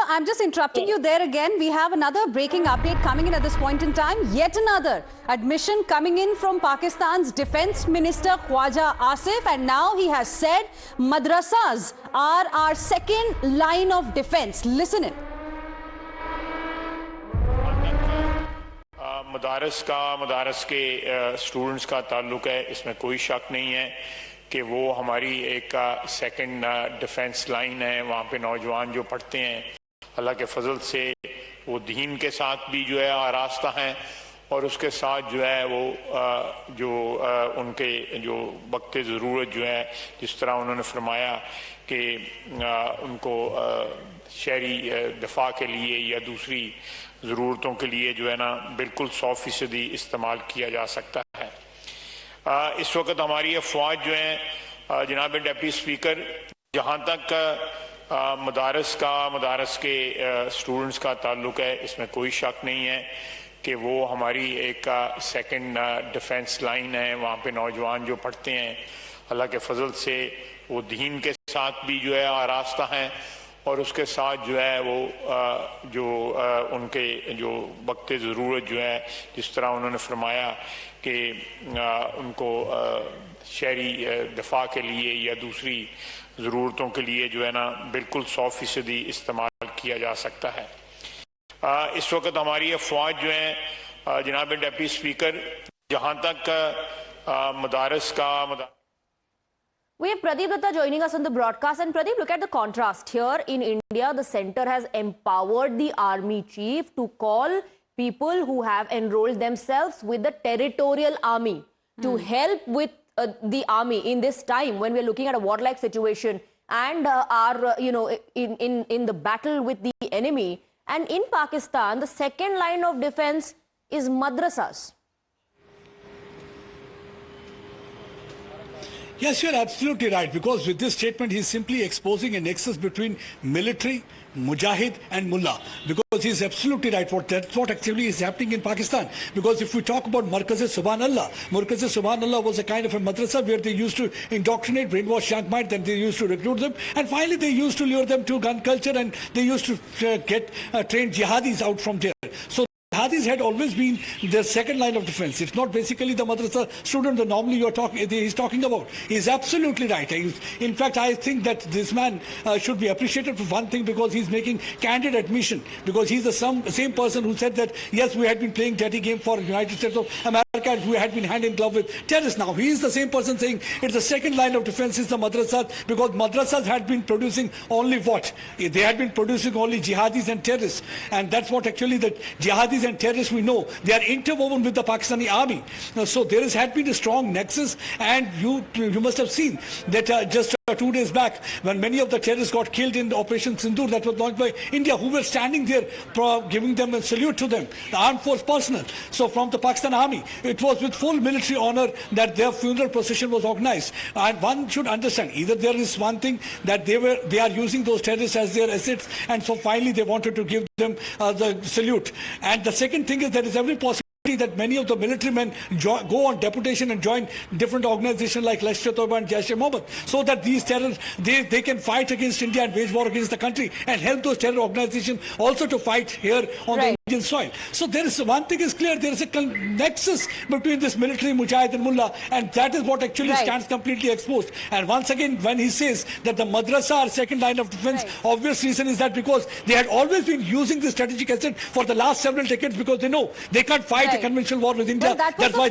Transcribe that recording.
I'm just interrupting you there again. We have another breaking update coming in at this point in time. Yet another admission coming in from Pakistan's Defence Minister Khwaja Asif, and now he has said madrasas are our second line of defence. Listen in. मदारस के students का ताल्लुक है, इसमें कोई शक नहीं है कि वो हमारी एक सेकंड डिफेंस लाइन है। वहाँ पे नौजवान जो पढ़ते हैं, अल्लाह के फजल से वो दीन के साथ भी जो है आरास्ता हैं, और उसके साथ जो है वो उनके जो वक्त ज़रूरत जो है, जिस तरह उन्होंने फरमाया कि उनको शहरी दफा के लिए या दूसरी ज़रूरतों के लिए जो है ना बिल्कुल 100% इस्तेमाल किया जा सकता है। इस वक्त हमारी अफवाज जो हैं, जनाब डिप्टी स्पीकर, जहाँ तक मदारस के स्टूडेंट्स का ताल्लुक है, इसमें कोई शक नहीं है कि वो हमारी एक सेकंड डिफेंस लाइन है। वहाँ पे नौजवान जो पढ़ते हैं, अल्लाह के फजल से वो दीन के साथ भी जो है आरास्ता हैं, और उसके साथ जो है वो उनके जो वक्त ज़रूरत जो है, जिस तरह उन्होंने फरमाया कि उनको शहरी दफा के लिए या दूसरी ज़रूरतों के लिए जो है ना बिल्कुल 100% इस्तेमाल किया जा सकता है। इस वक्त हमारी अफवाज जो हैं, जनाब डिप्टी स्पीकर, जहाँ तक मदारस We have Pradeep Datta joining us on the broadcast. And Pradeep, look at the contrast here. In India, the centre has empowered the army chief to call people who have enrolled themselves with the territorial army to help with the army in this time when we are looking at a warlike situation and are, in the battle with the enemy. And in Pakistan, the second line of defense is madrasas. Yes, you're absolutely right, because with this statement, he's simply exposing a nexus between military, mujahid and mullah, because he's absolutely right. That's what actually is happening in Pakistan. Because if we talk about Markaz-e-Subhanallah was a kind of a madrasa where they used to indoctrinate, brainwash young minds, then they used to recruit them, and finally they used to lure them to gun culture, and they used to get trained jihadis out from there. So Jihadis had always been the second line of defense. It's not basically the madrasa student that normally he's talking about. He's absolutely right. In fact, I think that this man should be appreciated for one thing, because he's making candid admission, because he's the same person who said that, yes, we had been playing dirty game for the United States of America, and we had been hand in glove with terrorists. Now, he is the same person saying it's the second line of defense is the madrasas, because madrasas had been producing only what? They had been producing only jihadis and terrorists. And that's what actually the jihadis and terrorists, we know, they are interwoven with the Pakistani army. So there had been a strong nexus, and you must have seen that just 2 days back, when many of the terrorists got killed in Operation Sindoor that was launched by India, who were standing there giving them a salute to them, the armed force personnel. So from the Pakistan army, it was with full military honor that their funeral procession was organized. And one should understand, either there is one thing that they are using those terrorists as their assets, and so finally they wanted to give them the salute. And the second thing is there is every possibility that many of the military men go on deputation and join different organizations like Lashkar-e-Toiba and Jaish-e-Mohammed, so that these terrorists, they can fight against India and wage war against the country, and help those terror organizations also to fight here on the Indian soil. So there is one thing is clear, there is a nexus between this military, mujahid and mullah, and that is what actually stands completely exposed. And once again, when he says that the madrasa are second line of defense, obvious reason is that because they had always been using this strategic asset for the last several decades, because they know they can't fight a conventional war with India. That's why